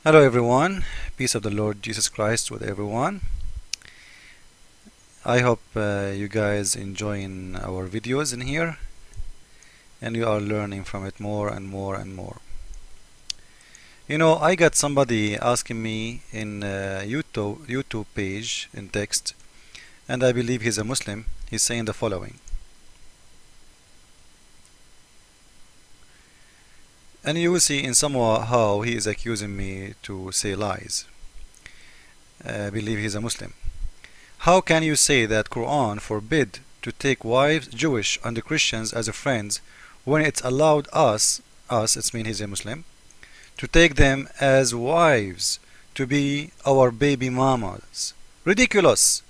Hello everyone, peace of the Lord Jesus Christ with everyone. I hope you guys enjoying our videos in here and you are learning from it more and more and more. I got somebody asking me in YouTube page in text, and I believe he's a Muslim. He's saying the following. And you will see in somehow how he is accusing me to say lies. I believe he's a Muslim. How can you say that Quran forbid to take wives, Jewish and the Christians as a friends, when it's allowed us, it means he's a Muslim, to take them as wives, to be our baby mamas? Ridiculous.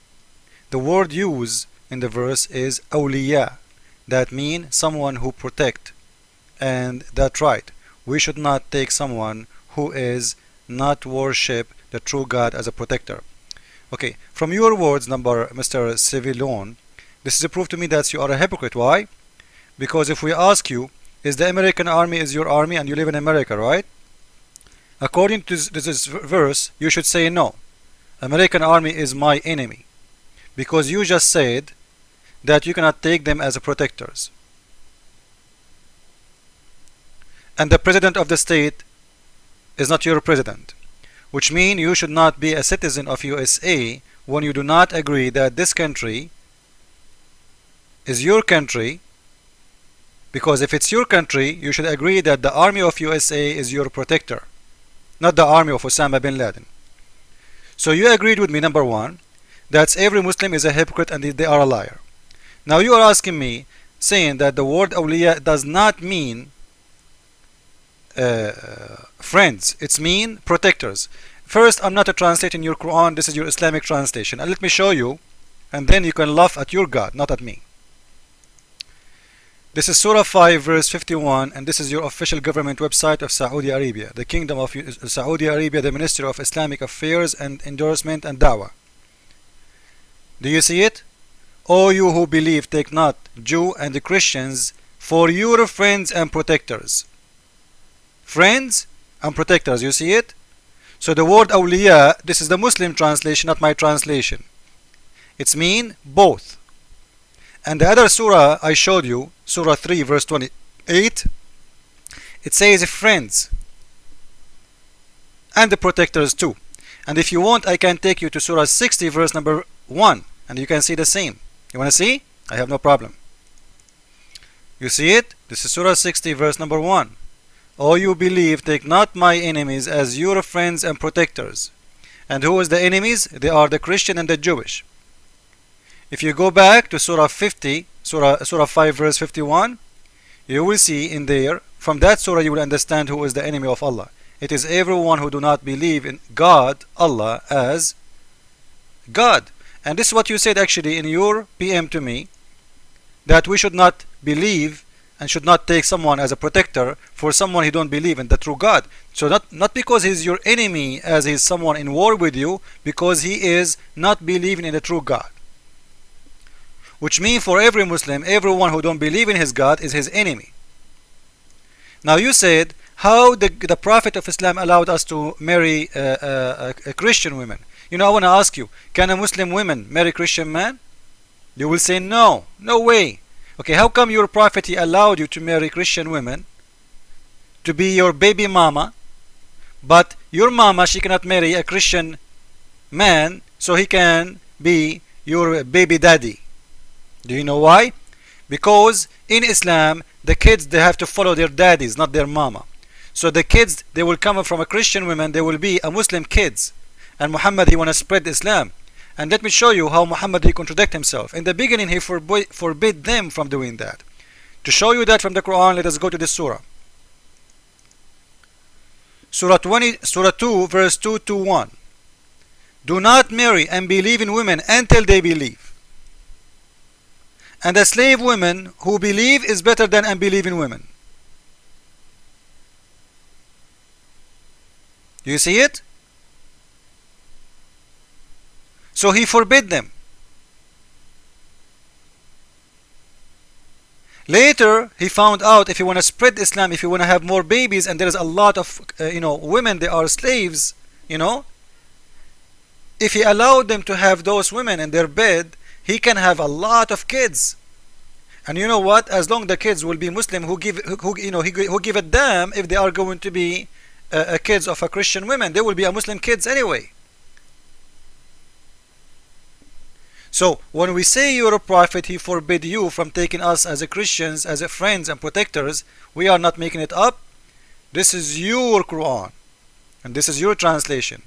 The word used in the verse is awliya. That means someone who protect. And that's right. We should not take someone who is not worship the true God as a protector. Okay, from your words, Mr. Civilon, this is a proof to me that you are a hypocrite. Why? Because if we ask you, is the American army is your army and you live in America, right? According to this verse, you should say no. American army is my enemy. Because you just said that you cannot take them as protectors. And the president of the state is not your president, which means you should not be a citizen of USA when you do not agree that this country is your country, because if it's your country, you should agree that the army of USA is your protector, not the army of Osama bin Laden. So you agreed with me, number one, that every Muslim is a hypocrite and they are a liar. Now you are asking me, saying that the word awliya does not mean friends, it's mean protectors. First, I'm not a translator in your Quran, this is your Islamic translation, and let me show you, and then you can laugh at your God, not at me. This is Surah 5 verse 51, and this is your official government website of Saudi Arabia, the Kingdom of Saudi Arabia, the Ministry of Islamic Affairs and Endorsement and Dawah. Do you see it? O you who believe, take not Jew and the Christians for your friends and protectors. Friends and protectors, you see it? So the word awliya, this is the Muslim translation, not my translation. It's mean both. And the other surah I showed you, Surah 3 verse 28, it says friends and the protectors too. And if you want, I can take you to Surah 60 verse number 1, and you can see the same. You want to see? I have no problem. You see it? This is Surah 60 verse number 1. O you believe, take not my enemies as your friends and protectors. And who is the enemies? They are the Christian and the Jewish. If you go back to Surah 50, Surah 5 verse 51, you will see in there, from that surah you will understand who is the enemy of Allah. It is everyone who do not believe in God, Allah, as God. And this is what you said actually in your PM to me, that we should not believe and should not take someone as a protector for someone who don't believe in the true God. So not because he's your enemy as he's someone in war with you, because he is not believing in the true God. Which means for every Muslim, everyone who don't believe in his God is his enemy. Now you said, how the Prophet of Islam allowed us to marry Christian women. I want to ask you, can a Muslim woman marry Christian man? You will say no, no way. Okay, how come your Prophet he allowed you to marry Christian women to be your baby mama, but your mama she cannot marry a Christian man so he can be your baby daddy? Do you know why? Because in Islam the kids they have to follow their daddies, not their mama. So the kids they will come from a Christian woman, they will be a Muslim kids, and Muhammad he want to spread Islam. And let me show you how Muhammad he contradict himself. In the beginning he forbid them from doing that. To show you that from the Quran, let us go to this surah. Surah 2 verse 2 to 1. Do not marry and believe in women until they believe. And a slave woman who believe is better than unbelieving women. Do you see it? So he forbid them. Later, he found out if you want to spread Islam, if you want to have more babies, and there is a lot of women, they are slaves, if he allowed them to have those women in their bed, he can have a lot of kids. And you know what? As long the kids will be Muslim, who give a damn if they are going to be kids of a Christian women? They will be a Muslim kids anyway. So when we say you're a prophet, he forbid you from taking us as a Christians, as a friends and protectors. We are not making it up. This is your Quran, and this is your translation.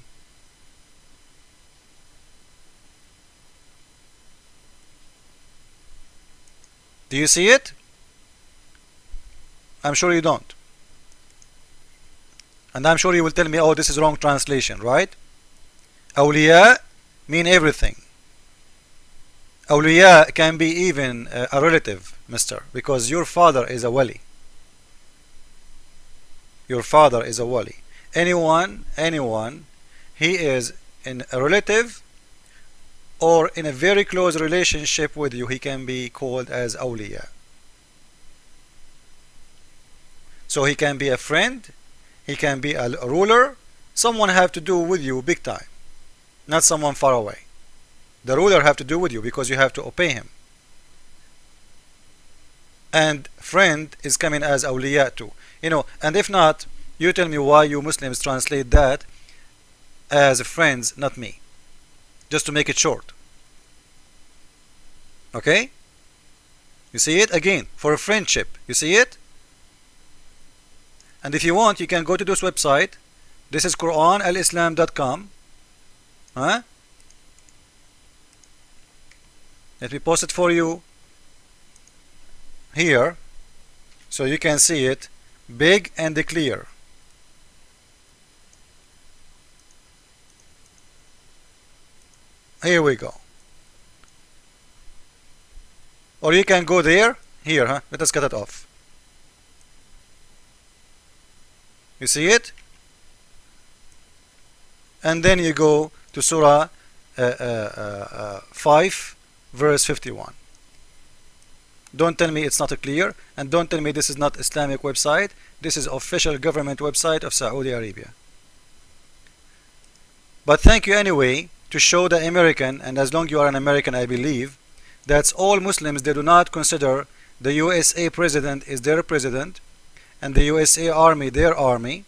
Do you see it? I'm sure you don't. And I'm sure you will tell me, oh, this is wrong translation, right? Awliya mean everything. Awliya can be even a relative, mister, because your father is a wali. Your father is a wali. Anyone, he is in a relative or in a very close relationship with you, he can be called as awliya. So he can be a friend, he can be a ruler, someone have to do with you big time, not someone far away. The ruler have to do with you because you have to obey him. And friend is coming as awliya too. And if not, you tell me why you Muslims translate that as friends, not me. Just to make it short. Okay? You see it? Again, for a friendship. You see it? And if you want, you can go to this website. This is QuranAlislam.com. Huh? Let me post it for you here so you can see it big and clear. Here we go. Or you can go there. Here, huh? Let us cut it off. You see it? And then you go to Surah 5 verse 51. Don't tell me it's not clear, and don't tell me this is not Islamic website. This is official government website of Saudi Arabia. But thank you anyway to show the American, and as long you are an American, I believe that's all Muslims, they do not consider the USA president is their president and the USA army their army.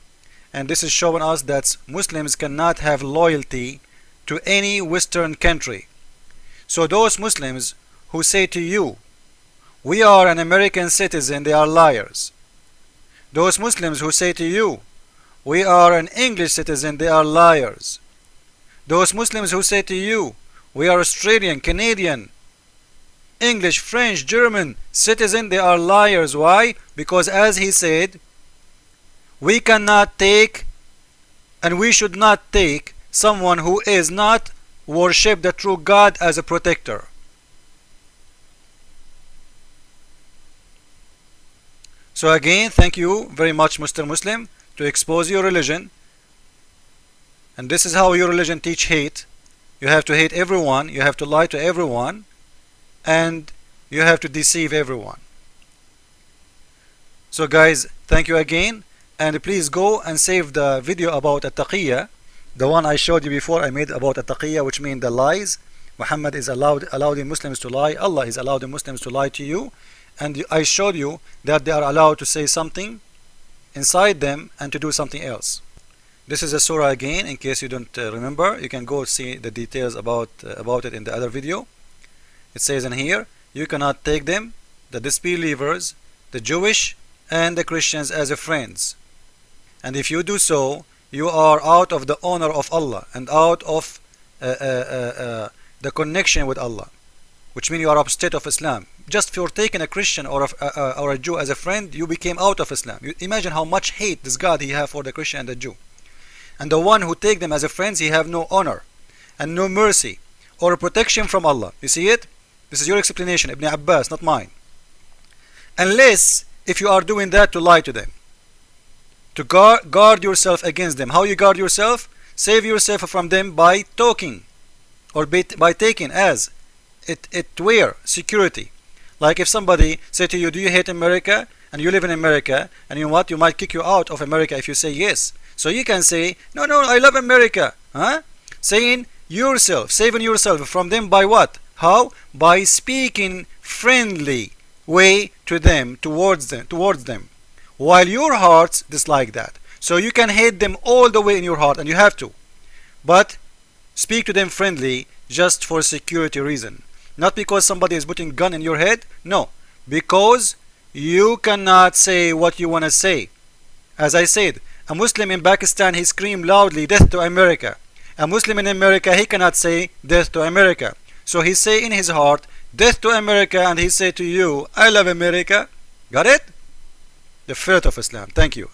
And this is showing us that Muslims cannot have loyalty to any Western country. So those Muslims who say to you, we are an American citizen, they are liars. Those Muslims who say to you, we are an English citizen, they are liars. Those Muslims who say to you, we are Australian, Canadian, English, French, German citizen, they are liars. Why? Because as he said, we cannot take and we should not take someone who is not worship the true God as a protector. So again, thank you very much, Mr. Muslim, to expose your religion. And this is how your religion teach hate. You have to hate everyone, you have to lie to everyone, and you have to deceive everyone. So guys, thank you again, and please go and save the video about at-taqiyya. The one I showed you before, I made about at-taqiyya, which means the lies. Muhammad is allowing Muslims to lie. Allah is allowing Muslims to lie to you. And I showed you that they are allowed to say something inside them and to do something else. This is a surah again, in case you don't remember. You can go see the details about it in the other video. It says in here, you cannot take them, the disbelievers, the Jewish and the Christians as friends. And if you do so, you are out of the honor of Allah and out of the connection with Allah, which means you are upstate of Islam. Just for taking a Christian or a Jew as a friend, you became out of Islam. You imagine how much hate this God he have for the Christian and the Jew. And the one who take them as a friends, he have no honor and no mercy or protection from Allah. You see it? This is your explanation, Ibn Abbas, not mine. Unless if you are doing that to lie to them, to guard yourself against them. How you guard yourself? Save yourself from them by talking or by taking as it wear security. Like if somebody say to you, do you hate America? And you live in America, and you know what? You might kick you out of America if you say yes. So you can say, no, no, I love America. Huh? Saying yourself, saving yourself from them by what? How? By speaking friendly way to them, towards them, while your hearts dislike that. So you can hate them all the way in your heart, and you have to, but speak to them friendly just for security reason, not because somebody is putting gun in your head. No, because you cannot say what you want to say. As I said, a Muslim in Pakistan, he screamed loudly, death to America. A Muslim in America, he cannot say death to America. So he say in his heart, death to America, and he say to you, I love America. Got it? The filth of Islam. Thank you.